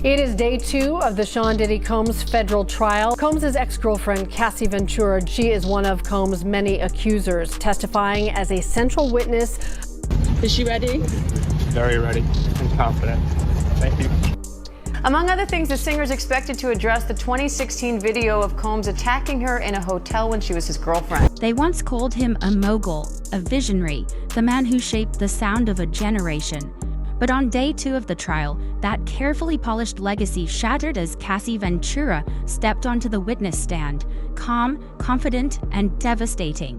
It is day 2 of the Sean Diddy Combs federal trial. Combs' ex-girlfriend, Cassie Ventura, she is one of Combs' many accusers, testifying as a central witness. Is she ready? Very ready and confident. Thank you. Among other things, the singer is expected to address the 2016 video of Combs attacking her in a hotel when she was his girlfriend. They once called him a mogul, a visionary, the man who shaped the sound of a generation. But on day 2 of the trial, that carefully polished legacy shattered as Cassie Ventura stepped onto the witness stand, calm, confident, and devastating.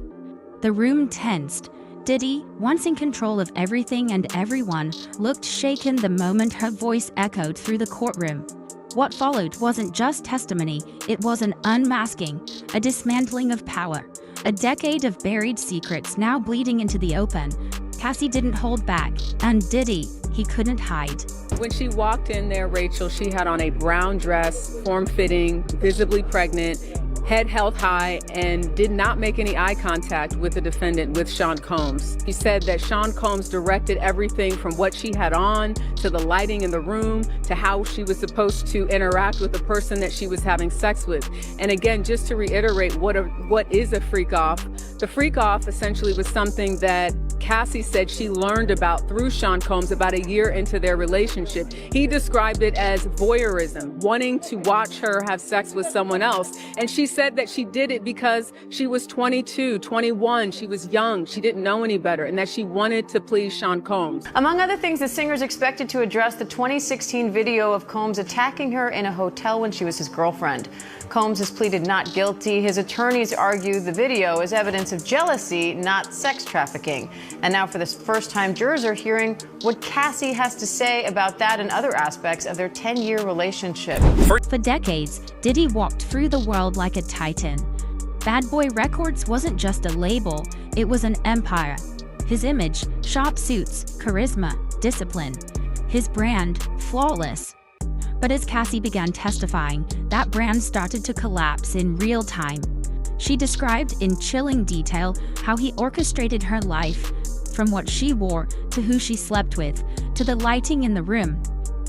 The room tensed. Diddy, once in control of everything and everyone, looked shaken the moment her voice echoed through the courtroom. What followed wasn't just testimony, it was an unmasking, a dismantling of power. A decade of buried secrets now bleeding into the open. Cassie didn't hold back, and Diddy, he couldn't hide. When she walked in there, Rachel, she had on a brown dress, form-fitting, visibly pregnant, head held high, and did not make any eye contact with the defendant, with Sean Combs. He said that Sean Combs directed everything from what she had on, to the lighting in the room, to how she was supposed to interact with the person that she was having sex with. And again, just to reiterate what is a freak-off, the freak-off essentially was something that Cassie said she learned about through Sean Combs about a year into their relationship. He described it as voyeurism, wanting to watch her have sex with someone else. And she said that she did it because she was 22, 21, she was young, she didn't know any better, and that she wanted to please Sean Combs. Among other things, the singer is expected to address the 2016 video of Combs attacking her in a hotel when she was his girlfriend. Combs has pleaded not guilty. His attorneys argue the video is evidence of jealousy, not sex trafficking. And now for the first time, jurors are hearing what Cassie has to say about that and other aspects of their 10-year relationship. For decades, Diddy walked through the world like a titan. Bad Boy Records wasn't just a label, it was an empire. His image, sharp suits, charisma, discipline. His brand, flawless. But as Cassie began testifying, that brand started to collapse in real time. She described in chilling detail how he orchestrated her life, from what she wore to who she slept with, to the lighting in the room.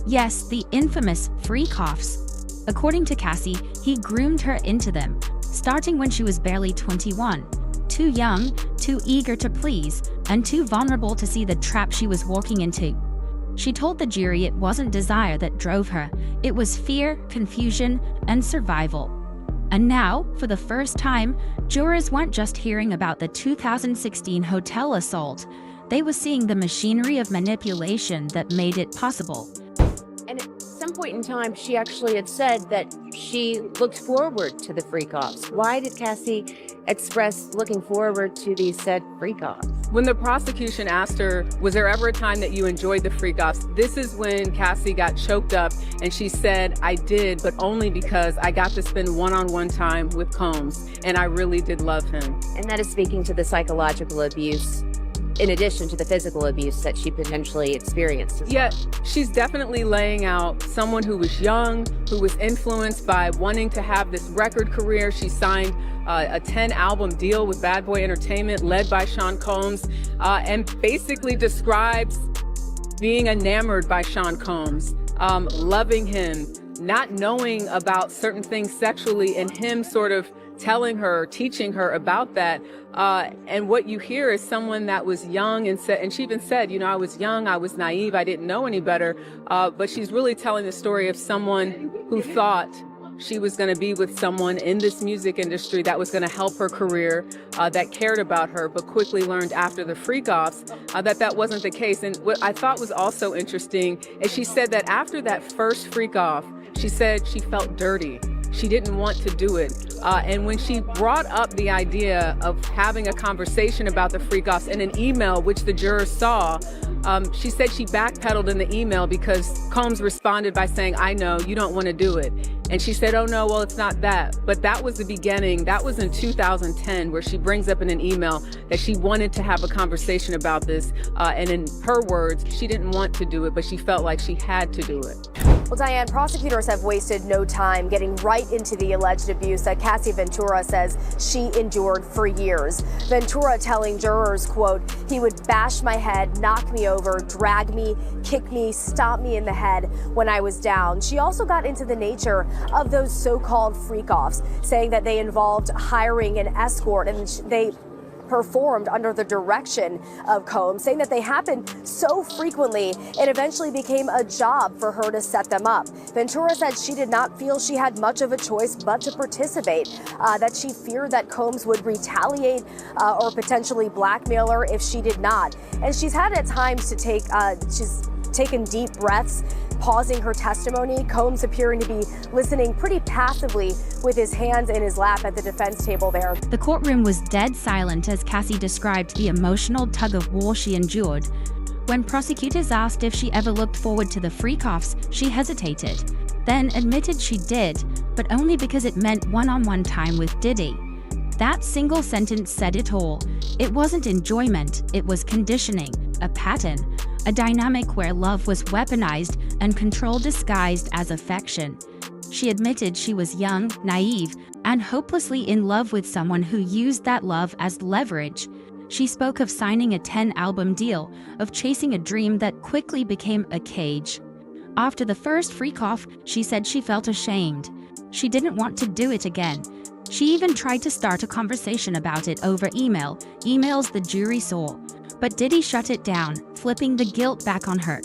Yes, the infamous freak-offs. According to Cassie, he groomed her into them, starting when she was barely 21. Too young, too eager to please, and too vulnerable to see the trap she was walking into. She told the jury it wasn't desire that drove her, it was fear, confusion, and survival. And now, for the first time, jurors weren't just hearing about the 2016 hotel assault, they were seeing the machinery of manipulation that made it possible. And at some point in time, she actually had said that she looked forward to the freak-offs. Why did Cassie express looking forward to these said freak-offs? When the prosecution asked her, was there ever a time that you enjoyed the freak-offs? This is when Cassie got choked up and she said, I did, but only because I got to spend one-on-one time with Combs, and I really did love him. And that is speaking to the psychological abuse, in addition to the physical abuse that she potentially experienced. Yeah, she's definitely laying out someone who was young, who was influenced by wanting to have this record career. She signed a 10-album deal with Bad Boy Entertainment, led by Sean Combs, and basically describes being enamored by Sean Combs, loving him, not knowing about certain things sexually, and him sort of telling her, teaching her about that. And what you hear is someone that was young and she even said, you know, I was young, I was naive, I didn't know any better. But she's really telling the story of someone who thought she was going to be with someone in this music industry that was going to help her career, that cared about her, but quickly learned after the freak-offs that wasn't the case. And what I thought was also interesting is she said that after that first freak-off, she said she felt dirty. She didn't want to do it. And when she brought up the idea of having a conversation about the freak-offs in an email, which the jurors saw, she said she backpedaled in the email because Combs responded by saying, I know, you don't want to do it. And she said, oh no, well, it's not that. But that was the beginning. That was in 2010, where she brings up in an email that she wanted to have a conversation about this. And in her words, she didn't want to do it, but she felt like she had to do it. Well, Diane, prosecutors have wasted no time getting right into the alleged abuse that Cassie Ventura says she endured for years. Ventura telling jurors, quote, "He would bash my head, knock me over, drag me, kick me, stomp me in the head when I was down." She also got into the nature of those so-called freak-offs, saying that they involved hiring an escort and they performed under the direction of Combs, saying that they happened so frequently it eventually became a job for her to set them up. Ventura said she did not feel she had much of a choice but to participate, that she feared that Combs would retaliate or potentially blackmail her if she did not. And she's had at times to she's taken deep breaths, pausing her testimony, Combs appearing to be listening pretty passively with his hands in his lap at the defense table there. The courtroom was dead silent as Cassie described the emotional tug-of-war she endured. When prosecutors asked if she ever looked forward to the freak-offs, she hesitated, then admitted she did, but only because it meant one-on-one time with Diddy. That single sentence said it all. It wasn't enjoyment, it was conditioning, a pattern, a dynamic where love was weaponized and control disguised as affection. She admitted she was young, naive, and hopelessly in love with someone who used that love as leverage. She spoke of signing a 10-album deal, of chasing a dream that quickly became a cage. After the first freak-off, she said she felt ashamed. She didn't want to do it again. She even tried to start a conversation about it over emails the jury saw. But Diddy shut it down, flipping the guilt back on her.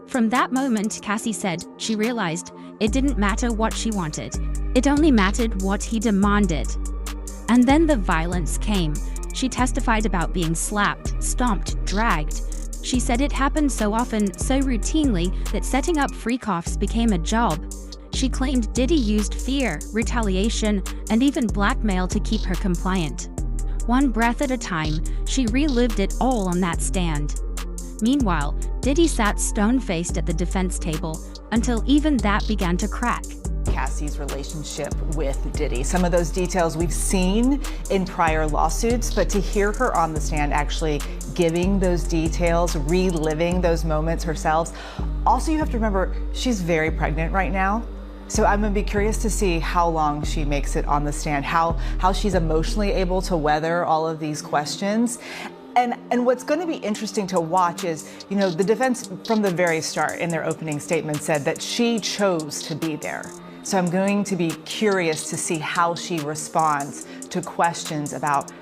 From that moment, Cassie said, she realized it didn't matter what she wanted. It only mattered what he demanded. And then the violence came. She testified about being slapped, stomped, dragged. She said it happened so often, so routinely, that setting up freak-offs became a job. She claimed Diddy used fear, retaliation, and even blackmail to keep her compliant. One breath at a time, she relived it all on that stand. Meanwhile, Diddy sat stone-faced at the defense table until even that began to crack. Cassie's relationship with Diddy. Some of those details we've seen in prior lawsuits, but to hear her on the stand actually giving those details, reliving those moments herself. Also, you have to remember, she's very pregnant right now. So I'm gonna be curious to see how long she makes it on the stand, how she's emotionally able to weather all of these questions. And what's going to be interesting to watch is, you know, the defense from the very start in their opening statement said that she chose to be there. So I'm going to be curious to see how she responds to questions about,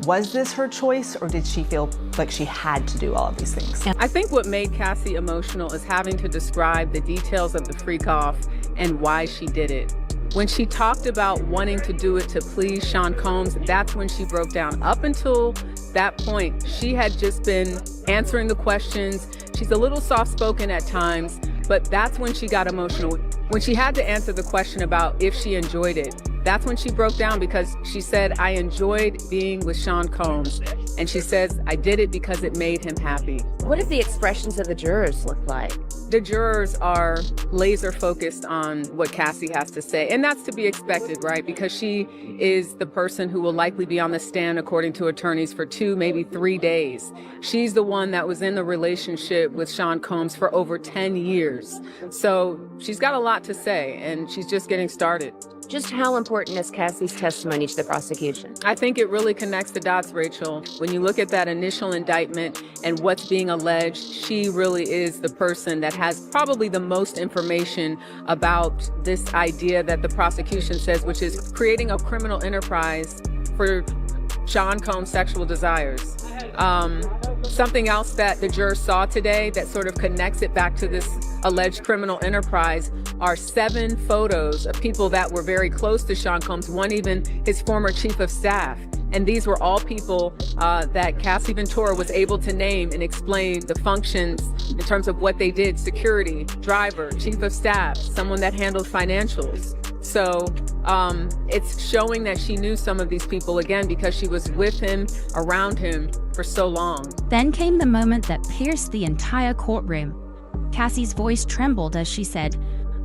was this her choice or did she feel like she had to do all of these things? I think what made Cassie emotional is having to describe the details of the freak-off and why she did it. When she talked about wanting to do it to please Sean Combs, that's when she broke down. Up until that point, she had just been answering the questions. She's a little soft-spoken at times, but that's when she got emotional. When she had to answer the question about if she enjoyed it, that's when she broke down, because she said, I enjoyed being with Sean Combs. And she says, I did it because it made him happy. What did the expressions of the jurors look like? The jurors are laser focused on what Cassie has to say. And that's to be expected, right? Because she is the person who will likely be on the stand, according to attorneys, for 2, maybe 3 days. She's the one that was in the relationship with Sean Combs for over 10 years. So she's got a lot to say, and she's just getting started. Just how important is Cassie's testimony to the prosecution? I think it really connects the dots, Rachel. When you look at that initial indictment and what's being alleged, she really is the person that has probably the most information about this idea that the prosecution says, which is creating a criminal enterprise for Sean Combs' sexual desires. Something else that the jurors saw today that sort of connects it back to this alleged criminal enterprise are 7 photos of people that were very close to Sean Combs, one even his former chief of staff. And these were all people that Cassie Ventura was able to name and explain the functions in terms of what they did: security, driver, chief of staff, someone that handled financials. So it's showing that she knew some of these people, again, because she was with him, around him for so long. Then came the moment that pierced the entire courtroom. Cassie's voice trembled as she said,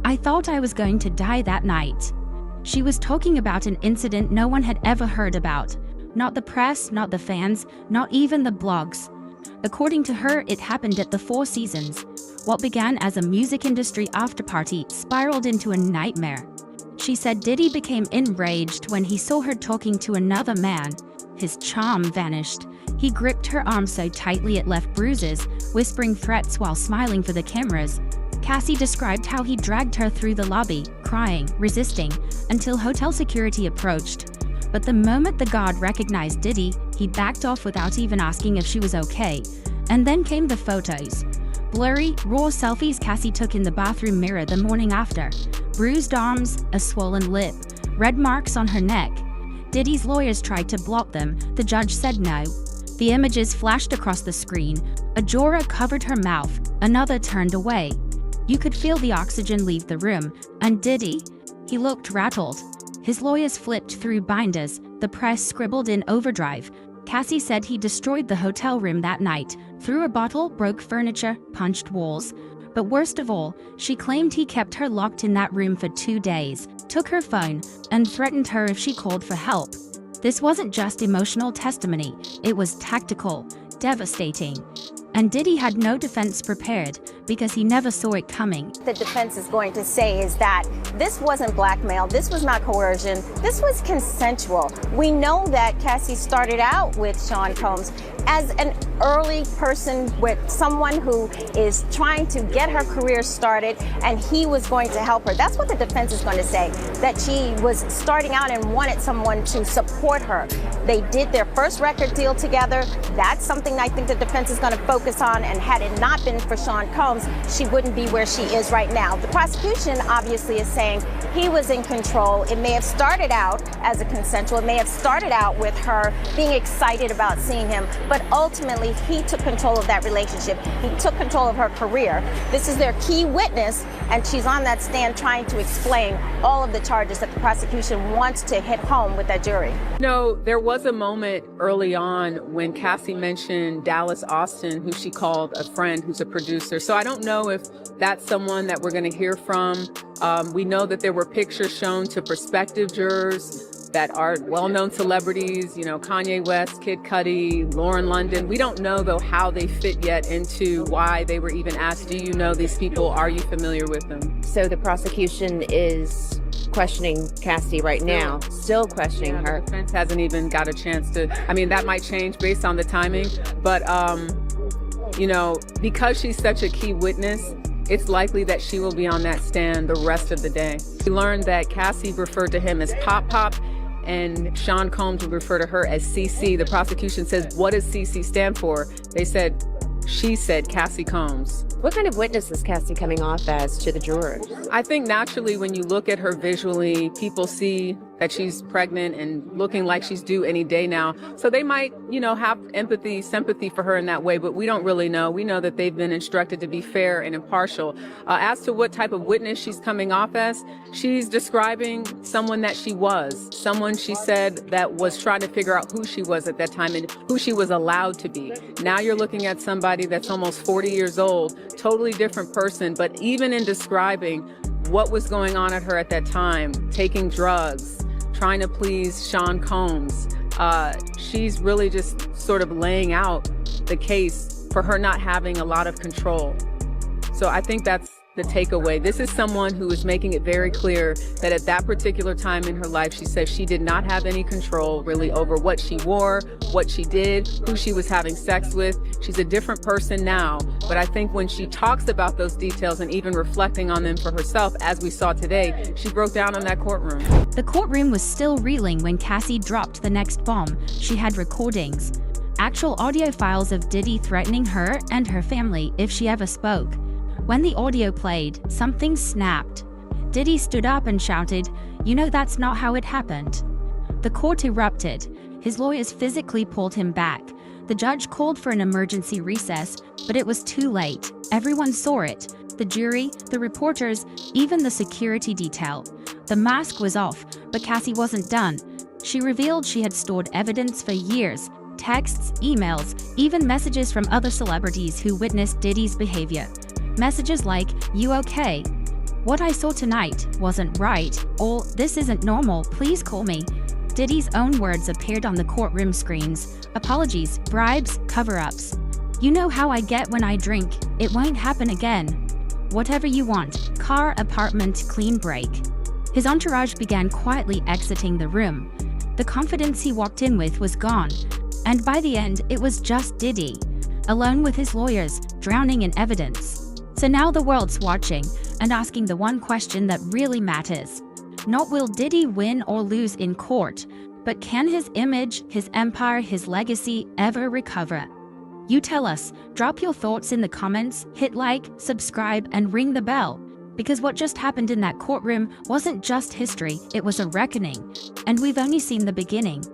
I thought I was going to die that night. She was talking about an incident no one had ever heard about. Not the press, not the fans, not even the blogs. According to her, it happened at the Four Seasons. What began as a music industry afterparty spiraled into a nightmare. She said Diddy became enraged when he saw her talking to another man. His charm vanished. He gripped her arm so tightly it left bruises, whispering threats while smiling for the cameras. Cassie described how he dragged her through the lobby, crying, resisting, until hotel security approached. But the moment the guard recognized Diddy, he backed off without even asking if she was okay. And then came the photos. Blurry, raw selfies Cassie took in the bathroom mirror the morning after. Bruised arms, a swollen lip, red marks on her neck. Diddy's lawyers tried to block them. The judge said no. The images flashed across the screen. A juror covered her mouth, another turned away. You could feel the oxygen leave the room. And Diddy? He looked rattled. His lawyers flipped through binders. The press scribbled in overdrive. Cassie said he destroyed the hotel room that night, threw a bottle, broke furniture, punched walls. But worst of all, she claimed he kept her locked in that room for 2 days, took her phone, and threatened her if she called for help. This wasn't just emotional testimony, it was tactical, devastating. And Diddy had no defense prepared because he never saw it coming. The defense is going to say is that this wasn't blackmail, this was not coercion, this was consensual. We know that Cassie started out with Sean Combs as an early person with someone who is trying to get her career started, and he was going to help her. That's what the defense is going to say, that she was starting out and wanted someone to support her. They did their first record deal together. That's something I think the defense is going to focus on, and had it not been for Sean Combs, she wouldn't be where she is right now. The prosecution obviously is saying he was in control. It may have started out as a consensual, it may have started out with her being excited about seeing him, but ultimately he took control of that relationship. He took control of her career. This is their key witness, and she's on that stand trying to explain all of the charges that the prosecution wants to hit home with that jury. No, there was a moment early on when Cassie mentioned Dallas Austin, who she called a friend who's a producer. So I don't know if that's someone that we're going to hear from. We know that there were pictures shown to prospective jurors that are well-known celebrities, you know, Kanye West, Kid Cudi, Lauren London. We don't know, though, how they fit yet into why they were even asked, do you know these people? Are you familiar with them? So the prosecution is questioning Cassie right now, still questioning her. The defense hasn't even got a chance to, I mean, that might change based on the timing, but, you know, because she's such a key witness, it's likely that she will be on that stand the rest of the day. We learned that Cassie referred to him as Pop Pop, and Sean Combs would refer to her as CC. The prosecution says, what does CC stand for? She said Cassie Combs. What kind of witness is Cassie coming off as to the jurors? I think naturally when you look at her visually, people see that she's pregnant and looking like she's due any day now. So they might, you know, have empathy, sympathy for her in that way, but we don't really know. We know that they've been instructed to be fair and impartial. As to what type of witness she's coming off as, she's describing someone that she was, someone she said that was trying to figure out who she was at that time and who she was allowed to be. Now you're looking at somebody that's almost 40 years old, totally different person, but even in describing what was going on at her at that time, taking drugs, trying to please Sean Combs, she's really just sort of laying out the case for her not having a lot of control. So I think that's the takeaway. This is someone who is making it very clear that at that particular time in her life, she says she did not have any control really over what she wore, what she did, who she was having sex with. She's a different person now, but I think when she talks about those details and even reflecting on them for herself, as we saw today, she broke down in that courtroom. The courtroom was still reeling when Cassie dropped the next bomb. She had recordings, actual audio files of Diddy threatening her and her family if she ever spoke. When the audio played, something snapped. Diddy stood up and shouted, "You know that's not how it happened." The court erupted. His lawyers physically pulled him back. The judge called for an emergency recess, but it was too late. Everyone saw it. The jury, the reporters, even the security detail. The mask was off, but Cassie wasn't done. She revealed she had stored evidence for years. Texts, emails, even messages from other celebrities who witnessed Diddy's behavior. Messages like, "You okay? What I saw tonight wasn't right," or "This isn't normal, please call me." Diddy's own words appeared on the courtroom screens. Apologies, bribes, cover-ups. You know how I get when I drink. It won't happen again. Whatever you want. Car, apartment, clean break. His entourage began quietly exiting the room. The confidence he walked in with was gone. And by the end, it was just Diddy, alone with his lawyers, drowning in evidence. So now the world's watching and asking the one question that really matters. Not will Diddy win or lose in court, but can his image, his empire, his legacy ever recover? You tell us. Drop your thoughts in the comments, hit like, subscribe, and ring the bell. Because what just happened in that courtroom wasn't just history, it was a reckoning. And we've only seen the beginning.